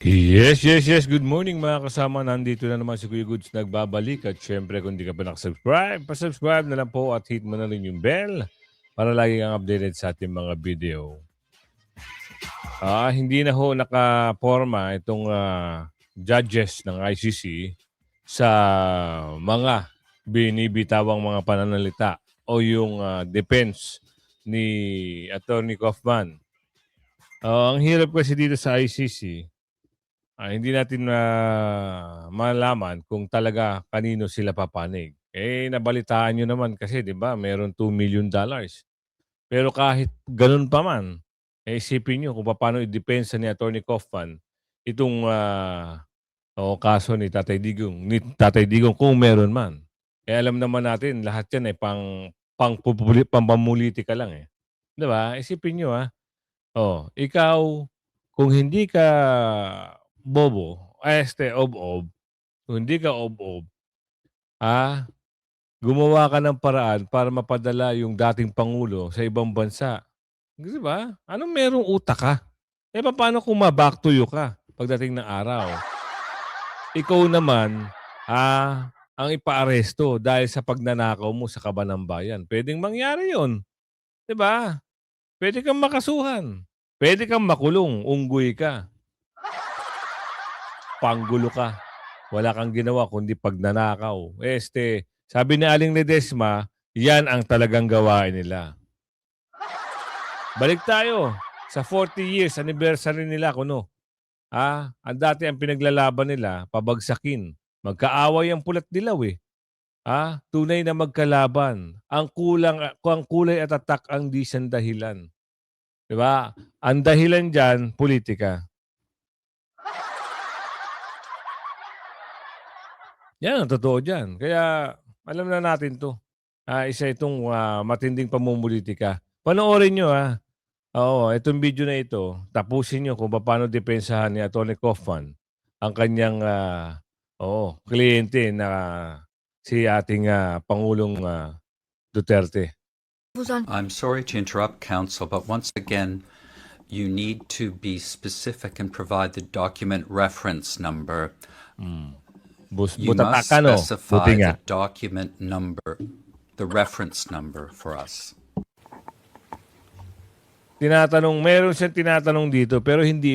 Yes, yes, yes. Good morning mga kasama. Nandito na naman si Kuya Goods nagbabalik. At syempre kung di ka pa nakasubscribe, pasubscribe na lang po at hit mo na rin yung bell para lagi kang updated sa ating mga video. Hindi na ho nakaporma itong judges ng ICC sa mga binibitawang mga pananalita o yung defense ni Attorney Kaufman. Ang hirap kasi dito sa ICC, hindi natin malaman kung talaga kanino sila papanig. Nabalitaan nyo naman kasi, di ba, meron $2 million. Pero kahit ganun pa man, isipin nyo kung paano i-depensa ni Attorney Kaufman itong kaso ni Tatay Digong kung meron man. Alam naman natin, lahat yan pampamulitika lang eh. Di ba? Isipin nyo ikaw, kung hindi ka bobo, ob-ob, kung hindi ka ob-ob, ah, gumawa ka ng paraan para mapadala yung dating Pangulo sa ibang bansa. Di ba? Anong merong utak ka? Paano kung ma-back to you ka pagdating ng araw? Ikaw naman, ang ipaaresto dahil sa pagnanakaw mo sa kaban ng bayan. Pwedeng mangyari yon, di ba? Pwede kang makasuhan. Pwede kang makulong, unggoy ka. Panggulo ka. Wala kang ginawa kundi pagnanakaw. Sabi ni Aling Ledesma, yan ang talagang gawain nila. Balik tayo sa 40 years anniversary nila kuno. Ang dati ang pinaglalaban nila, pabagsakin. Magkaaway ang pulat dilaw eh. Tunay na magkalaban. Ang kulay at tatak ang di siyang dahilan. Diba? Ang dahilan dyan, politika. Yan ang totoo dyan. Kaya alam na natin to. Isa itong matinding pamumulitika. Panoorin nyo Oo, itong video na ito, tapusin nyo kung paano depensahan ni Atty. Kaufman ang kanyang kliyente na si ating Pangulong Duterte. I'm sorry to interrupt, Council, but once again, you need to be specific and provide the document reference number. You must specify the document number, the reference number for us. Meron siyang tinatanong dito pero hindi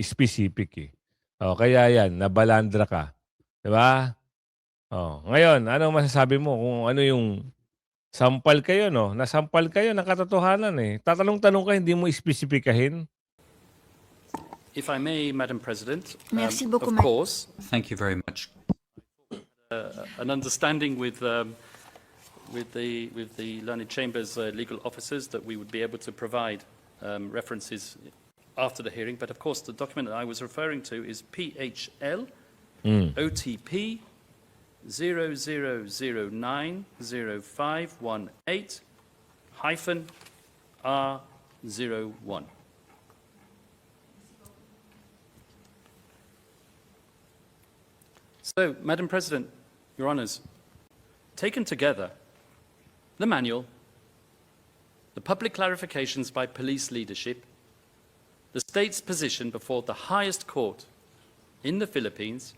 specific eh. Kaya yan, nabalandra ka. Diba? Ngayon, anong masasabi mo kung ano yung sampal kayo, no? Nasampal kayo ng katotohanan eh. Tatanong-tanong ka, hindi mo ispesipikahin. If I may, Madam President, Merci of beaucoup, course, Thank you very much. an understanding with the learned chambers legal officers that we would be able to provide references after the hearing. But of course, the document that I was referring to is PHL OTP 00090518 R01. So, Madam President, Your Honours, taken together, the manual, the public clarifications by police leadership, the state's position before the highest court in the Philippines,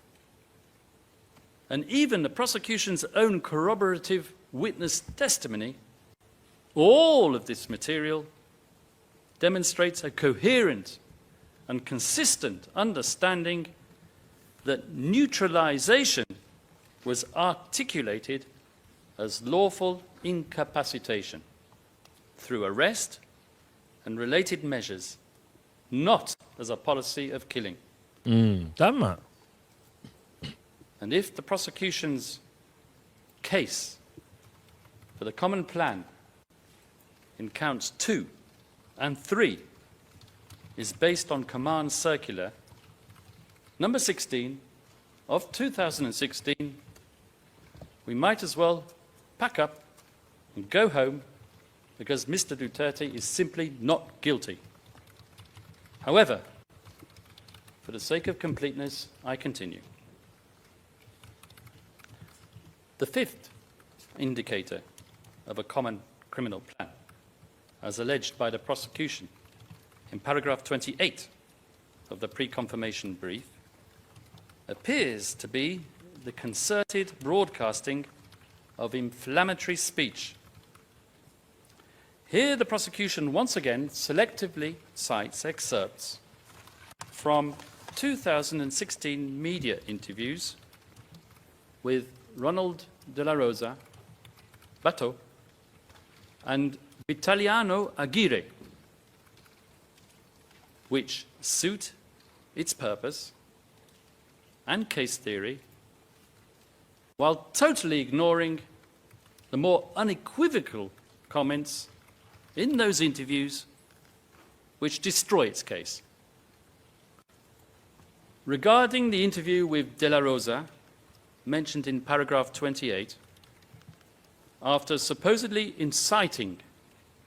and even the prosecution's own corroborative witness testimony, all of this material demonstrates a coherent and consistent understanding that neutralization was articulated as lawful incapacitation through arrest and related measures, not as a policy of killing. Tama. And if the prosecution's case for the common plan in counts 2 and 3 is based on Command Circular number 16 of 2016, we might as well pack up and go home because Mr. Duterte is simply not guilty. However, for the sake of completeness, I continue. The fifth indicator of a common criminal plan, as alleged by the prosecution in paragraph 28 of the pre-confirmation brief appears to be the concerted broadcasting of inflammatory speech. Here the prosecution once again selectively cites excerpts from 2016 media interviews with Ronald De La Rosa, Bato, and Vitaliano Aguirre, which suit its purpose and case theory, while totally ignoring the more unequivocal comments in those interviews which destroy its case. Regarding the interview with De La Rosa, mentioned in paragraph 28, after supposedly inciting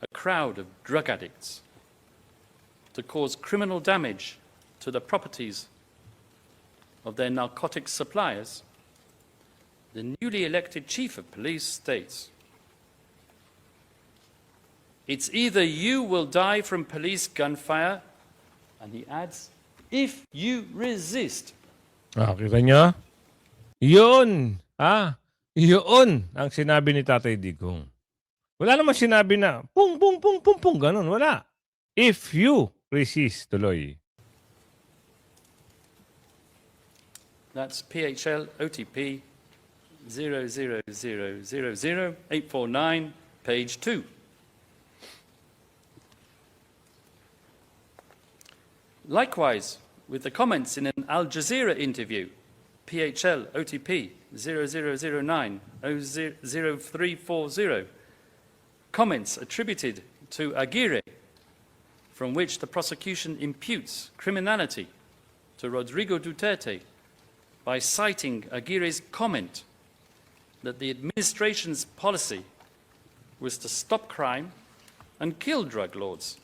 a crowd of drug addicts to cause criminal damage to the properties of their narcotics suppliers, the newly elected chief of police states, "It's either you will die from police gunfire," and he adds, "if you resist." Kita nyo? Yun! Yun ang sinabi ni Tatay Digong. Wala naman sinabi na, pung, pung, pung, pung, pung, ganun. Wala. If you resist, tuloy. That's PHL OTP 0000849, page 2. Likewise, with the comments in an Al Jazeera interview, PHL OTP 00090340, comments attributed to Aguirre, from which the prosecution imputes criminality to Rodrigo Duterte by citing Aguirre's comment that the administration's policy was to stop crime and kill drug lords.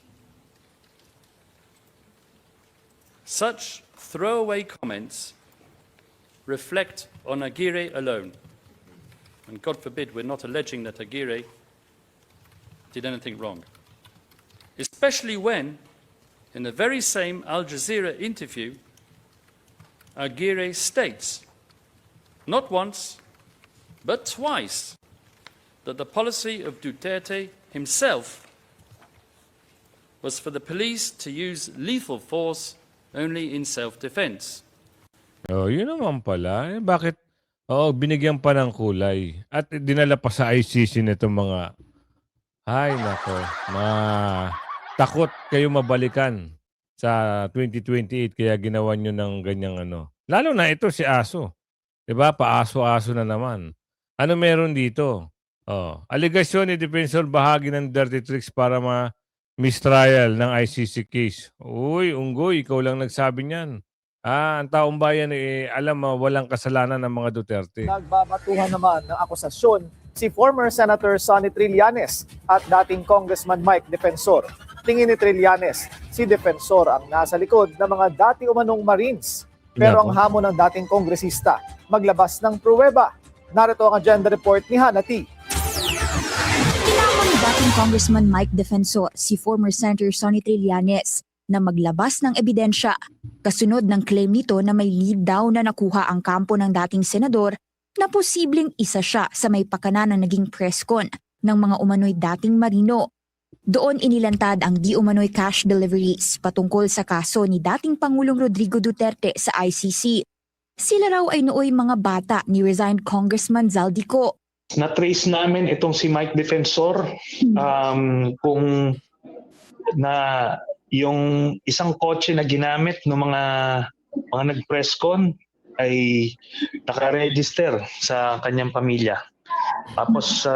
Such throwaway comments reflect on Aguirre alone. And God forbid we're not alleging that Aguirre did anything wrong. Especially when, in the very same Al Jazeera interview, Aguirre states, not once, but twice, that the policy of Duterte himself was for the police to use lethal force only in self-defense. Yun naman pala. Bakit? Binigyan pa ng kulay. At dinala pa sa ICC nitong mga, nako, takot kayo mabalikan sa 2028 kaya ginawa nyo ng ganyang ano. Lalo na ito si Aso. Diba? Paaso-aso na naman. Ano meron dito? Aligasyon ni Defensor bahagi ng dirty tricks para mistrial ng ICC case. Uy, Unggoy, ikaw lang nagsabi niyan. Ang taong bayan alam walang kasalanan ng mga Duterte. Nagbabatuhan naman ng akusasyon si former Senator Sonny Trillanes at dating Congressman Mike Defensor. Tingin ni Trillanes, si Defensor ang nasa likod ng mga dati umanong Marines. Pero ang hamon ng dating kongresista, maglabas ng pruweba. Narito ang agenda report ni Hannah T. Kailangan ni dating Congressman Mike Defensor si former Senator Sonny Trillanes na maglabas ng ebidensya kasunod ng claim nito na may lead daw na nakuha ang kampo ng dating senador na posibleng isa siya sa may pakana na naging presscon ng mga umano'y dating Marino. Doon inilantad ang di umano'y cash deliveries patungkol sa kaso ni dating Pangulong Rodrigo Duterte sa ICC. Sila raw ay nooy mga bata ni resigned Congressman Zaldico. Na-trace namin itong si Mike Defensor kung na yung isang kotse na ginamit ng mga nag-presscon ay naka-register sa kanyang pamilya. Tapos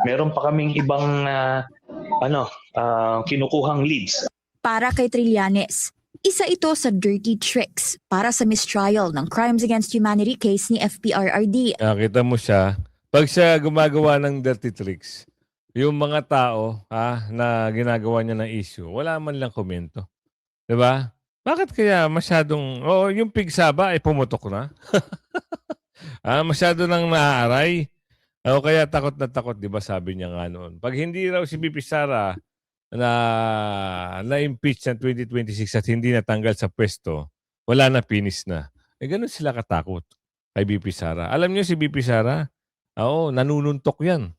meron pa kaming ibang kinukuhang leads. Para kay Trillanes, isa ito sa dirty tricks para sa mistrial ng Crimes Against Humanity case ni FPRRD. Nakita mo siya, pag siya gumagawa ng dirty tricks, yung mga tao na ginagawa niya ng issue, wala man lang komento. Diba? Bakit kaya masyadong, yung pigsaba ay pumutok na? Masyado nang naaaray. O kaya takot na takot, di ba sabi niya nga noon. Pag hindi raw si BP Sara na-impeach ng 2026 at hindi natanggal sa pwesto, wala na, finish na. Ganun sila katakot kay BP Sara. Alam niyo si BP Sara, oo, nanununtok yan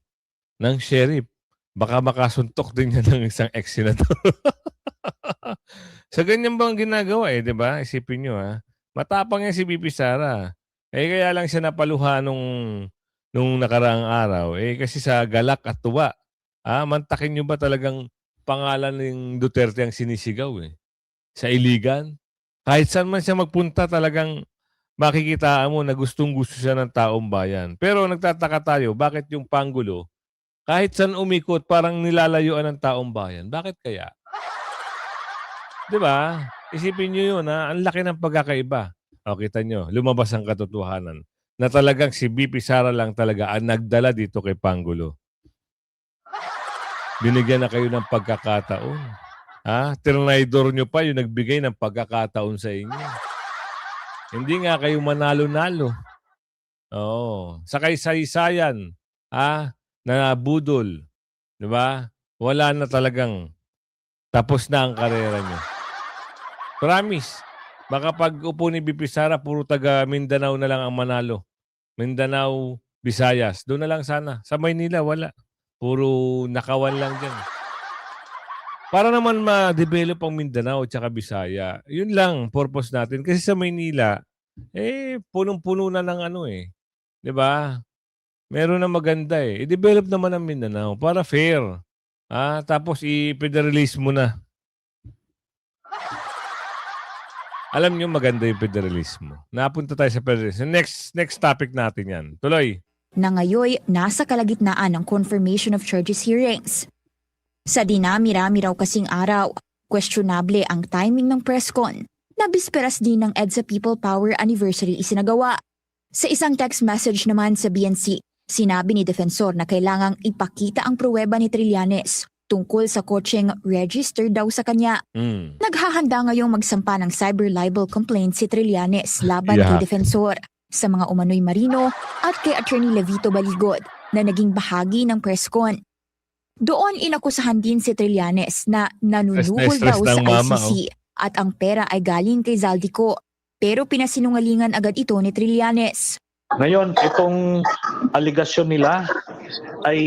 ng sheriff. Baka makasuntok din yan ng isang ex-senator. Sa ganyan bang ginagawa di ba? Isipin nyo Matapang yan si BP Sara. Kaya lang siya napaluha nung nakaraang araw. Kasi sa galak at tuwa. Mantakin nyo ba talagang pangalan ng Duterte ang sinisigaw sa Iligan? Kahit saan man siya magpunta talagang makikitaan mo na gustong-gusto siya ng taong bayan. Pero nagtataka tayo, bakit yung Pangulo, kahit saan umikot, parang nilalayuan ng taong bayan? Bakit kaya? Di ba? Isipin nyo yun, ang laki ng pagkakaiba. O, kita nyo, lumabas ang katotohanan na talagang si BP Sara lang talaga ang nagdala dito kay Pangulo. Binigyan na kayo ng pagkakataon. Tinaydor nyo pa yung nagbigay ng pagkakataon sa inyo. Hindi nga kayo manalo-nalo. Oo. Sa kaysaysayan, na budol. Di ba? Wala na talagang tapos na ang karera nyo. Promise. Baka pag upo ni BP Sara, puro taga Mindanao na lang ang manalo. Mindanao, Visayas. Doon na lang sana. Sa Maynila, wala. Puro nakawan lang dyan. Para naman ma-develop ang Mindanao at saka Bisaya. Yun lang, purpose natin. Kasi sa Maynila, punong-puno na ng Di ba? Meron na maganda I-develop naman ang Mindanao para fair. Tapos i-federalist mo na. Alam niyo maganda yung federalismo. Napunta tayo sa federalismo. Next topic natin yan. Tuloy. Na ngayoy nasa kalagitnaan ng confirmation of charges hearings. Sa dinami-rami raw kasing araw, questionable ang timing ng presscon na bisperas din ng EDSA People Power Anniversary isinagawa. Sa isang text message naman sa BNC, sinabi ni Defensor na kailangang ipakita ang pruweba ni Trillanes tungkol sa kotseng registered daw sa kanya. Naghahanda ngayong magsampa ng cyber libel complaint si Trillanes laban kay Defensor sa mga umano'y Marino at kay Attorney Levito Baligod na naging bahagi ng presscon. Doon inakusahan din si Trillanes na nanunukol daw sa ICC at ang pera ay galing kay Zaldico. Pero pinasinungalingan agad ito ni Trillanes. Ngayon, itong aligasyon nila ay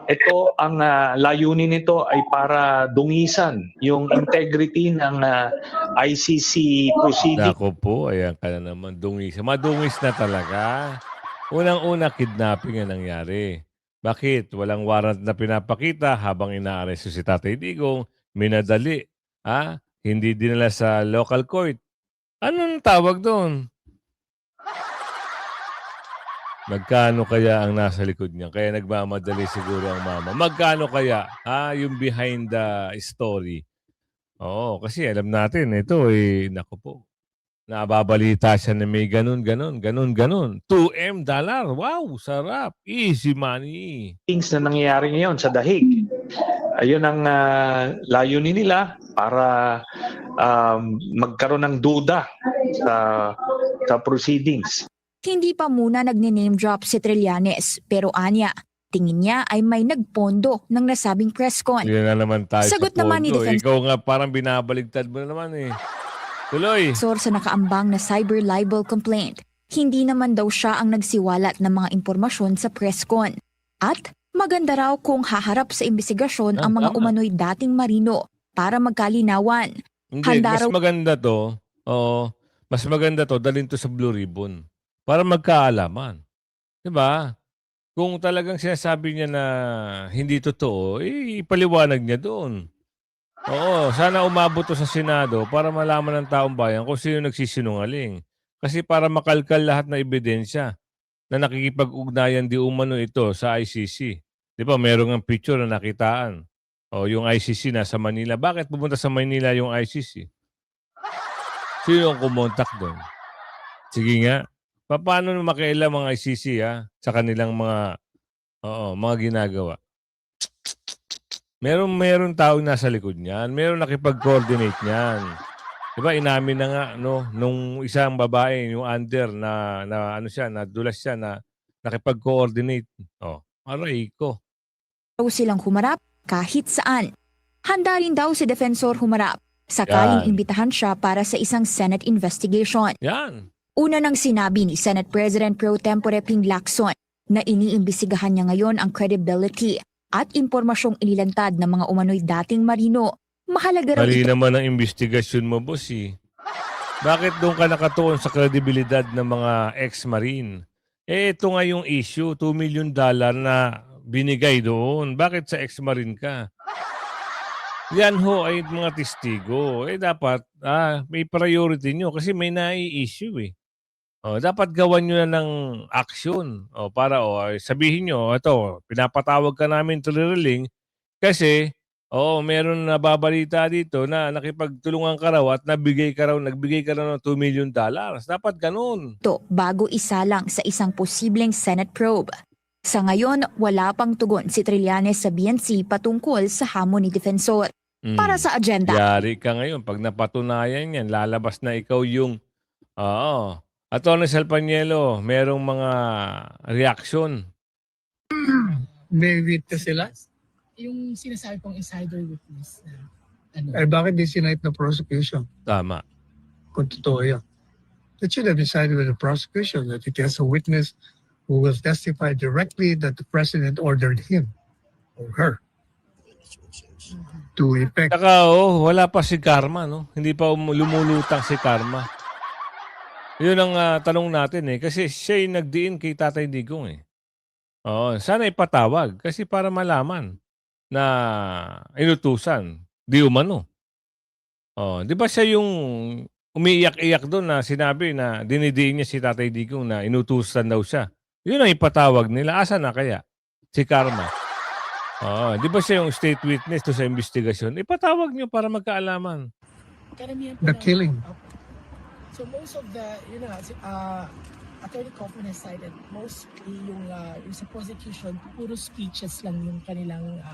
ito ang layunin nito ay para dungisan yung integrity ng ICC proceeding. Nako po, ayan ka na naman, dungis. Madungis na talaga. Unang-una, kidnapping ang nangyari. Bakit? Walang warrant na pinapakita habang inaaresto si Tatay Digong, minadali. Hindi dinala sa local court. Anong tawag doon? Magkano kaya ang nasa likod niya? Kaya nagmamadali siguro ang mama. Magkano kaya? Yung behind the story. Oo, kasi alam natin, ito naku po. Nababalita siya na may ganun. 2M dollar. Wow, sarap. Easy money. Things na nangyayari ngayon sa dahig. Ayun ang layunin nila para magkaroon ng duda sa proceedings. Hindi pa muna nagne-name drop si Trillanes pero anya, tingin niya ay may nagpondo ng nasabing presscon. Yan na naman tayo Sagot sa naman ni pondo. Defense Ikaw nga parang binabaligtad mo na naman Tuloy. sa nakaambang na cyber libel complaint. Hindi naman daw siya ang nagsiwalat ng mga impormasyon sa presscon. At maganda raw kung haharap sa imbestigasyon ang mga tama. umano'y dating Marino para magkalinawan. Hindi, Handa raw- mas maganda to, dalhin to sa Blue Ribbon. Para magkaalaman. Diba? Kung talagang sinasabi niya na hindi totoo, ipaliwanag niya doon. Oo, sana umabot to sa Senado para malaman ng taong bayan kung sino nagsisinungaling. Kasi para makalkal lahat na ebidensya na nakikipag-ugnayan di umano ito sa ICC. Di ba, merong ang picture na nakitaan. O, yung ICC nasa Manila. Bakit pumunta sa Manila yung ICC? Sino ang kumontak doon? Sige nga. Paano makialam ang ICC sa kanilang mga ginagawa? Meron tao nasa likod niyan. Meron nakipag-coordinate niyan. Diba, inamin na nga nung isang babae, yung under na nadulas siya na nakipag-coordinate. Aray ko. silang humarap kahit saan. Handa rin daw si Defensor humarap sakaling Yan. imbitahan siya para sa isang Senate investigation. Yan. Una nang sinabi ni Senate President Pro Tempore Ping Lacson na iniimbestigahan niya ngayon ang credibility at impormasyong inilantad ng mga umano'y dating marino. Mahalaga raw Mali ito naman ang investigasyon mo, boss eh. Bakit doon ka nakatuon sa kredibilidad ng mga ex-marine? Ito nga yung issue, $2 million na binigay doon. Bakit sa ex-marine ka? Yan ho ay mga testigo. Dapat may priority nyo kasi may nai-issue eh. Dapat gawan nyo na ng action. Para ay sabihin nyo, ito, pinapatawag ka namin to riling kasi meron na babalita dito na nakipagtulungan ka raw at nagbigay ka raw ng $2 million. Dapat ganun. bago isalang sa isang posibleng Senate probe. Sa ngayon, wala pang tugon si Trillanes sa BNC patungkol sa hamon ni Defensor. Para sa agenda, Yari ka ngayon. Pag napatunayan yan, lalabas na ikaw yung... Atty. Salpanielo, merong mga reaction. May witness sila? Yung sinasabi pong insider witness na ano. Eh bakit di sinight na prosecution? Tama. Kung totoo yan. It should have decided with the prosecution that it has a witness who will testify directly that the president ordered him or her to effect. Saka wala pa si Karma, no? Hindi pa lumulutang si Karma. Yun ang tanong natin eh. Kasi siya yung nagdiin kay Tatay Digong eh. Sana ipatawag kasi para malaman na inutusan. Di umano. Di ba siya yung umiiyak-iyak doon na sinabi na dinidiin niya si Tatay Digong na inutusan daw siya. Yun ang ipatawag nila. Asa na kaya? Si Karma. Di ba siya yung state witness to sa investigasyon? Ipatawag niyo para magkaalaman. Karamihan The po ng- killing. So most of the, Attorney Kaufman has cited mostly yung sa prosecution, puro speeches lang yung kanilang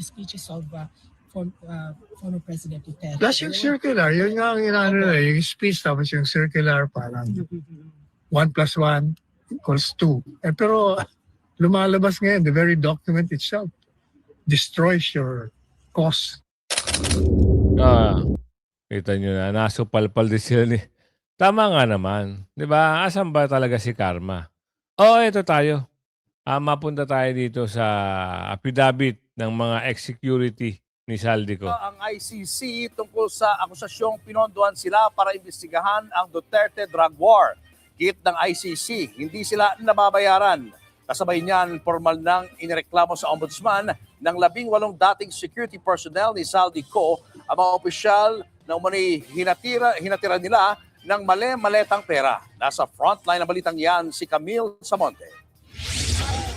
speeches of former President Duterte. Plus yung circular, yun nga ang inaano na, yung speech tapos yung circular parang 1 plus 1 equals 2. Pero lumalabas ngayon, the very document itself destroys your cause. Kita nyo na, nasupalpal din sila ni... Tama nga naman. Di ba? Asan ba talaga si Karma? Ito tayo. Mapunta tayo dito sa affidavit ng mga ex-security ni Saldico. Ang ICC tungkol sa akusasyong pinondohan sila para imbestigahan ang Duterte drug war. Git ng ICC, hindi sila nababayaran. Kasabay niyan, formal nang inireklamo sa ombudsman ng 18 dating security personnel ni Saldico ang mga opisyal na umano'y hinatira nila ng mali-maletang pera. Nasa frontline ng balitang yan si Camille Samonte.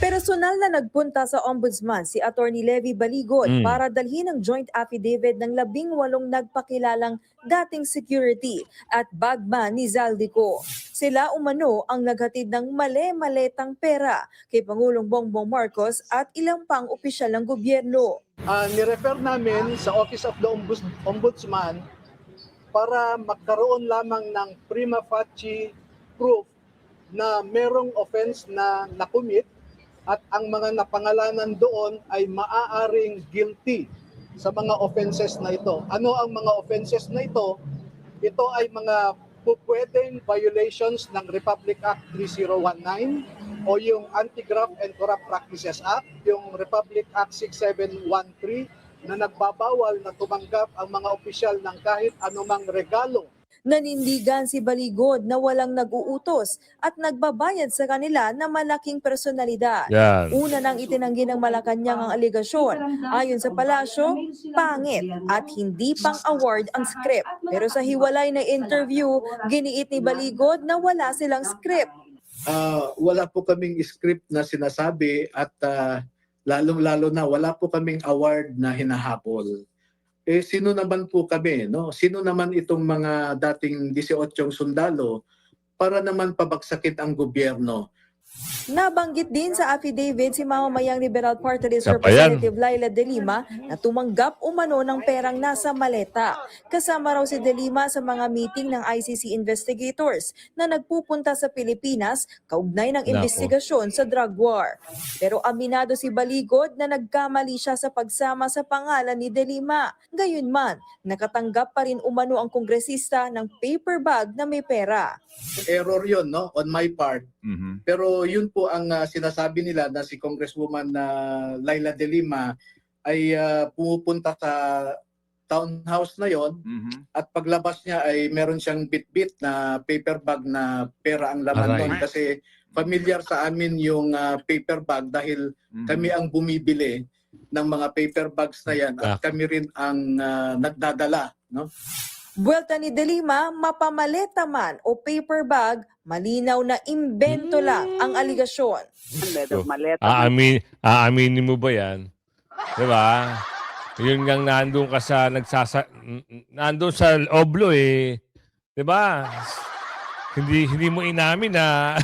Personal na nagpunta sa ombudsman si Attorney Levy Baligod para dalhin ang joint affidavit ng 18 nagpakilalang dating security at bagman ni Zaldico. Sila umano ang naghatid ng mali-maletang pera kay Pangulong Bongbong Marcos at ilang pang opisyal ng gobyerno. Nirefer namin sa Office of the Ombudsman para magkaroon lamang ng prima facie proof na merong offense na nakumit at ang mga napangalanan doon ay maaaring guilty sa mga offenses na ito. Ano ang mga offenses na ito? Ito ay mga pupwedeng violations ng Republic Act 3019 o yung Anti-Graft and Corrupt Practices Act, yung Republic Act 6713 na nagbabawal na tumanggap ang mga opisyal ng kahit anumang regalo. Nanindigan si Baligod na walang nag-uutos at nagbabayad sa kanila na malaking personalidad. Yan. Una nang itinanggi ng Malacanang ang aligasyon. Ayon sa palasyo, pangit at hindi pang-award ang script. Pero sa hiwalay na interview, giniit ni Baligod na wala silang script. Wala po kaming script na sinasabi at lalong-lalo na wala po kaming award na hinahabol. Sino naman po kami, no? Sino naman itong mga dating 18 sundalo para naman pabagsakin ang gobyerno? Nabanggit din sa affidavit si mamamayang Liberal Party List Isa pa yan. Representative Laila De Lima na tumanggap umano ng perang nasa maleta. Kasama raw si De Lima sa mga meeting ng ICC investigators na nagpupunta sa Pilipinas kaugnay ng Nako. investigasyon sa drug war. Pero aminado si Baligod na nagkamali siya sa pagsama sa pangalan ni De Lima. Gayunman, nakatanggap pa rin umano ang kongresista ng paper bag na may pera. Error yun, no, on my part. Pero yun po ang sinasabi nila na si Congresswoman Laila De Lima ay pumupunta sa townhouse na yon at paglabas niya ay meron siyang bit-bit na paper bag na pera ang laman Aray. doon kasi familiar sa amin yung paper bag dahil kami ang bumibili ng mga paper bags na yan at kami rin ang nagdadala, no? Buwelta ni De Lima, mapamaleta man o paper bag, malinaw na imbento lang ang aligasyon. So, aaminin mo ba yan? Diba? Yun ngang nandun ka sa nandun sa oblo eh. Diba? Hindi mo inamin na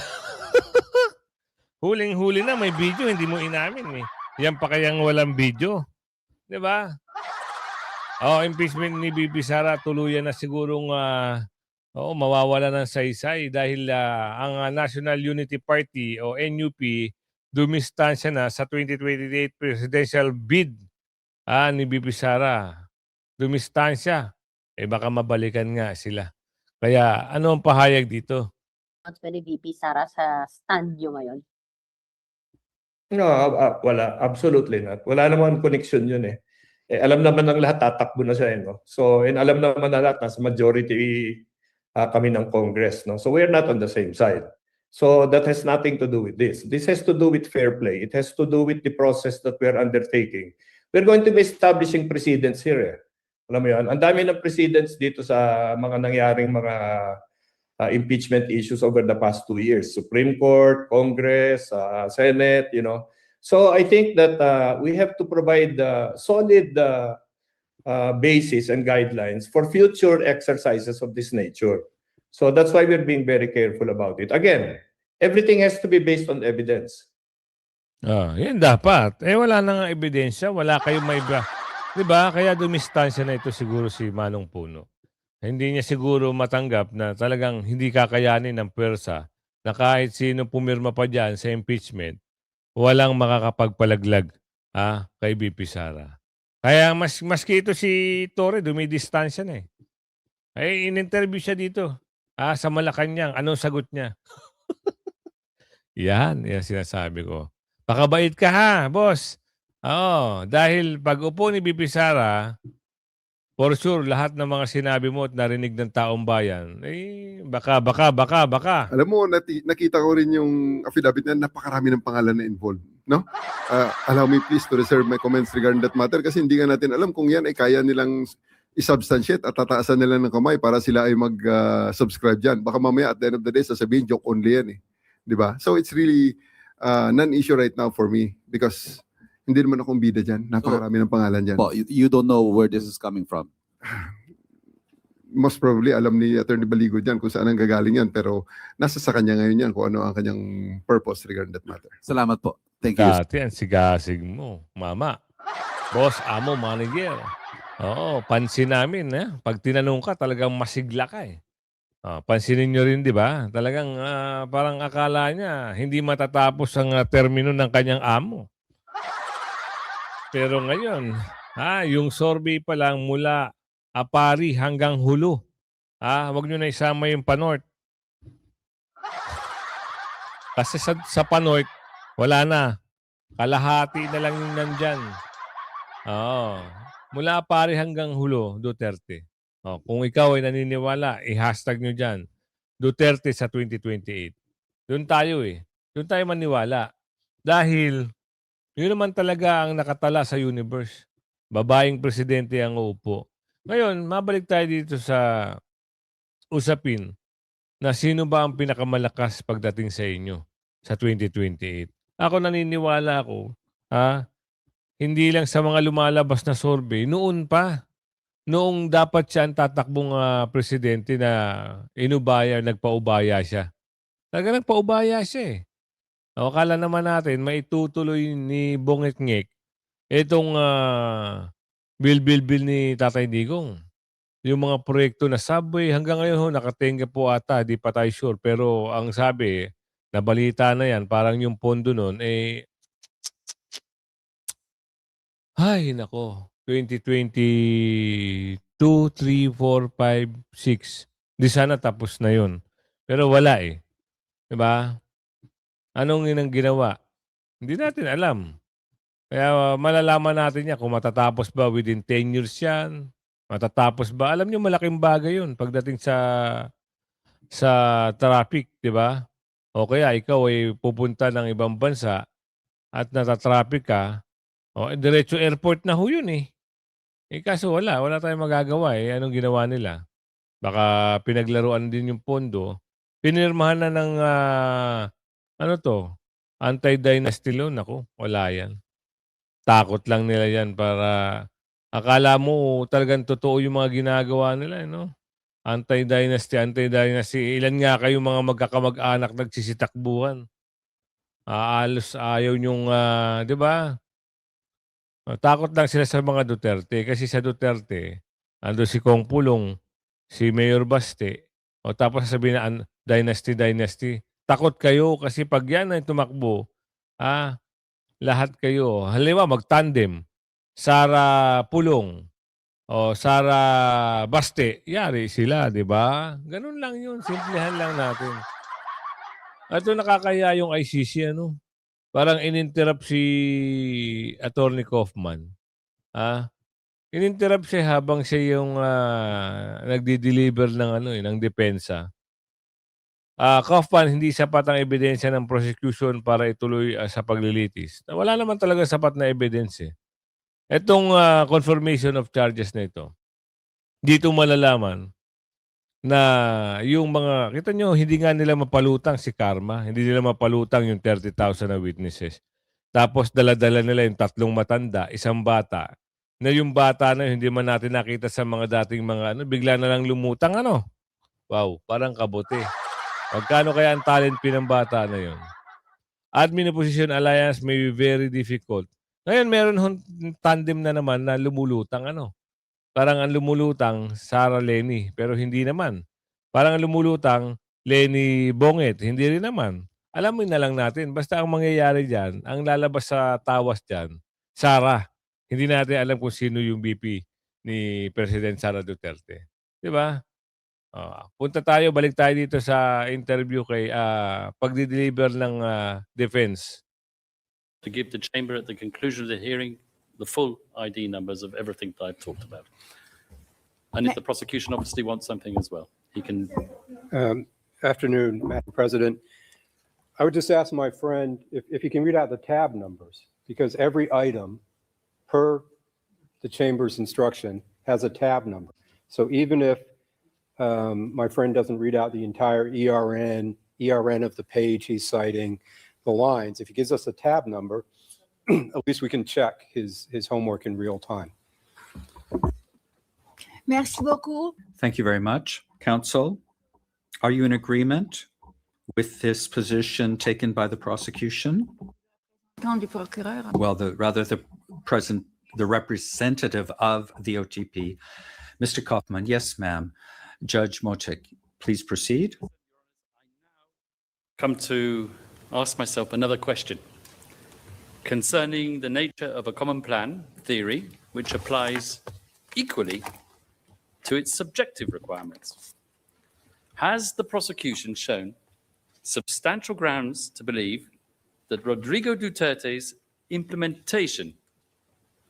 huling-huli na may video, hindi mo inamin eh. Yan pa kayang walang video. Diba? Impeachment ni BP Sara tuluyan na sigurong mawawala ng saysay dahil ang National Unity Party o NUP dumistansya na sa 2028 presidential bid ni BP Sara. Dumistansya. Baka mabalikan nga sila. Kaya ano ang pahayag dito? Ni VP Sara sa stand nyo ngayon? No, wala. Absolutely not. Wala naman connection yun eh. Alam naman ng lahat, tatakbo na siya. No? So, alam naman na lahat, nasa majority kami ng Congress. No? So, we're not on the same side. So, that has nothing to do with this. This has to do with fair play. It has to do with the process that we're undertaking. We're going to be establishing precedents here. Eh. Alam mo yun? Ang dami ng precedents dito sa mga nangyaring mga impeachment issues over the past 2 years. Supreme Court, Congress, Senate, you know. So I think that we have to provide solid basis and guidelines for future exercises of this nature. So that's why we're being very careful about it. Again, everything has to be based on evidence. Yan dapat. Wala na nga ebidensya, wala kayong may diba? Kaya dumistansya na ito siguro si Manong Puno. Hindi niya siguro matanggap na talagang hindi kakayanin ng pwersa na kahit sino pumirma pa dyan sa impeachment, walang makakapagpalaglag kay BP Sara. Kaya maski ito si Torre, dumidistansya na eh. In-interview siya dito sa Malacanang. Anong sagot niya? Yan sinasabi ko. Pakabait ka ha, boss. Dahil pag upo ni BP Sara, for sure, lahat ng mga sinabi mo at narinig ng taong bayan, baka. Alam mo, nakita ko rin yung affidavit na napakarami ng pangalan na involved. No? Allow me please to reserve my comments regarding that matter kasi hindi nga natin alam kung yan ay kaya nilang isubstantiate at tataasan nila ng kamay para sila ay mag-subscribe dyan. Baka mamaya at the end of the day, sasabihin, joke only yan eh. Diba? So it's really non-issue right now for me because hindi naman akong bida dyan. Napakarami ng pangalan dyan. Well, you don't know where this is coming from. Most probably, alam ni Attorney Baligo dyan kung saan ang gagaling yan. Pero nasa sa kanya ngayon yan kung ano ang kanyang purpose regarding that matter. Salamat po. Thank you. Dati ang sigasig mo, mama. Boss, amo, manager. Pansin namin. Pag tinanong ka, talagang masigla ka eh. Pansinin nyo rin, di ba? Talagang parang akala niya hindi matatapos ang termino ng kanyang amo. Pero ngayon, yung survey pa lang mula Apari hanggang Hulo. Wag nyo na isama yung Panort. Kasi sa Panort, wala na. Kalahati na lang yung nandyan. Mula Apari hanggang Hulo, Duterte. Kung ikaw ay naniniwala, i-hashtag nyo dyan. Duterte sa 2028. Doon tayo Doon tayo maniwala. Dahil yun naman talaga ang nakatala sa universe. Babaeng presidente ang uupo. Ngayon, mabalik tayo dito sa usapin na sino ba ang pinakamalakas pagdating sa inyo sa 2028. Ako naniniwala ako, hindi lang sa mga lumalabas na survey, noon pa. Noong dapat siya ang tatakbong presidente na nagpaubaya siya. Talaga nagpaubaya siya eh. O, akala naman natin maitutuloy ni Bongit Ngek itong bill ni Tatay Digong. Yung mga proyekto na subway, hanggang ngayon ho, nakatenga po ata, di pa tayo sure. Pero ang sabi, nabalita na yan, parang yung pondo nun, ay nako, 2022, 3, 4, 5, 6. Di sana tapos na yun. Pero wala eh. Diba? Anong inang ginawa? Hindi natin alam. Kaya malalaman natin yan kung matatapos ba within 10 years yan. Matatapos ba? Alam nyo, malaking bagay yun pagdating sa traffic, di ba? O kaya ikaw ay pupunta ng ibang bansa at natatraffic ka, o diretso airport na ho yun eh. Kaso wala tayong magagawa eh. Anong ginawa nila? Baka pinaglaruan din yung pondo. Pinirmahan na ng anti-dynasty loan. Ako, wala yan. Takot lang nila yan para akala mo talagang totoo yung mga ginagawa nila, no? Anti-dynasty. Ilan nga kayo mga magkakamag-anak nagsisitakbuhan? Alos ayaw nyong, di ba? Takot lang sila sa mga Duterte kasi sa Duterte, ando si Kong Pulong, si Mayor Baste, o tapos sasabihin na dynasty. Takot kayo kasi pag yan ay tumakbo, lahat kayo, halimbawa mag-tandem, Sara Pulong o Sara Baste, yari sila, di ba? Ganun lang yun, simplihan lang natin. At ito nakakaya yung ICC, ano? Parang ininterrupt si Attorney Kaufman. Ininterrupt siya habang siya yung nagdi-deliver ng depensa. Kaufman, hindi sapat ang ebidensya ng prosecution para ituloy sa paglilitis. Wala naman talaga sapat na ebidensya. Itong confirmation of charges na ito, dito malalaman na yung mga, kita nyo, hindi nga nila mapalutang si Karma, hindi nila mapalutang yung 30,000 na witnesses. Tapos dala-dala nila yung 3 matanda, 1 bata, na yung bata na hindi man natin nakita sa mga dating mga bigla na lang lumutang Wow, parang kabote. Magkano kaya ang talent fee ng bata na yun? Admin Opposition Alliance may be very difficult. Ngayon, meron tandem na naman na lumulutang Parang ang lumulutang, Sara Lenny, pero hindi naman. Parang ang lumulutang, Lenny Bonget, hindi rin naman. Alamin na lang natin. Basta ang mangyayari dyan, ang lalabas sa tawas dyan, Sara. Hindi natin alam kung sino yung VP ni President Sara Duterte. Di ba? Balik tayo dito sa interview kay pagdi-deliver ng defense. To give the chamber at the conclusion of the hearing the full ID numbers of everything that I've talked about. And if the prosecution obviously wants something as well, he can. Afternoon, Madam President. I would just ask my friend if he can read out the tab numbers, because every item per the chamber's instruction has a tab number. So even if my friend doesn't read out the entire ERN of the page he's citing, the lines, if he gives us a tab number, at least we can check his homework in real time. Merci beaucoup. Thank you very much. Counsel, are you in agreement with this position taken by the prosecution? Well, the representative of the OTP, Mr. Kaufman. Yes, ma'am. Judge Motik, please proceed. Come to ask myself another question concerning the nature of a common plan theory which applies equally to its subjective requirements. Has the prosecution shown substantial grounds to believe that Rodrigo Duterte's implementation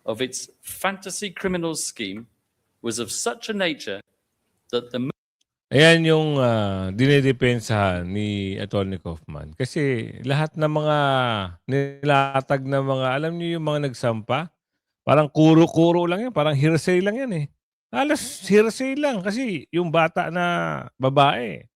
of its fantasy criminals scheme was of such a nature that the Ayan yung dinidepensahan ni Atty. Kaufman. Kasi lahat ng mga nilatag na mga, alam niyo yung mga nagsampa, parang kuro-kuro lang yan, parang hearsay lang yan eh. Halos hearsay lang kasi yung bata na babae.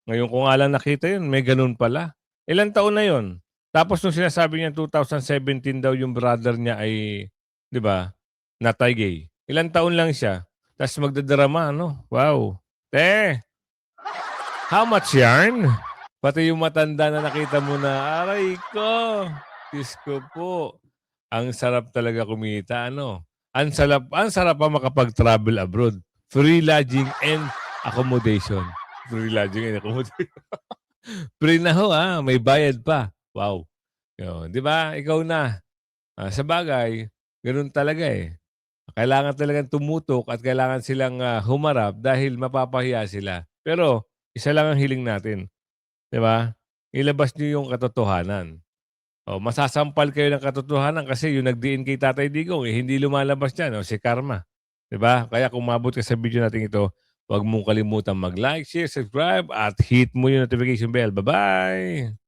Ngayon ko nga lang nakita yun, may ganun pala. Ilang taon na yun? Tapos nung sinasabi niya 2017 daw yung brother niya ay, di ba, natay gay. Ilang taon lang siya. Tapos magdadrama, Wow. How much yarn? Pati yung matanda na nakita mo na, aray ko, Diyos ko po. Ang sarap talaga kumita, ano? Ang sarap pa makapag-travel abroad. Free lodging and accommodation. Free lodging and accommodation. Free na ho, may bayad pa. Wow. Yun, di ba? Ikaw na. Sa bagay, ganun talaga eh. Kailangan talagang tumutok at kailangan silang humarap dahil mapapahiya sila. Pero, isa lang ang hiling natin. Di ba? Ilabas niyo yung katotohanan. O, masasampal kayo ng katotohanan kasi yung nagdiin kay Tatay Digong, hindi lumalabas yan. O, si Karma. Di ba? Kaya kung mabot ka sa video natin ito, huwag mong kalimutan mag-like, share, subscribe, at hit mo yung notification bell. Bye-bye!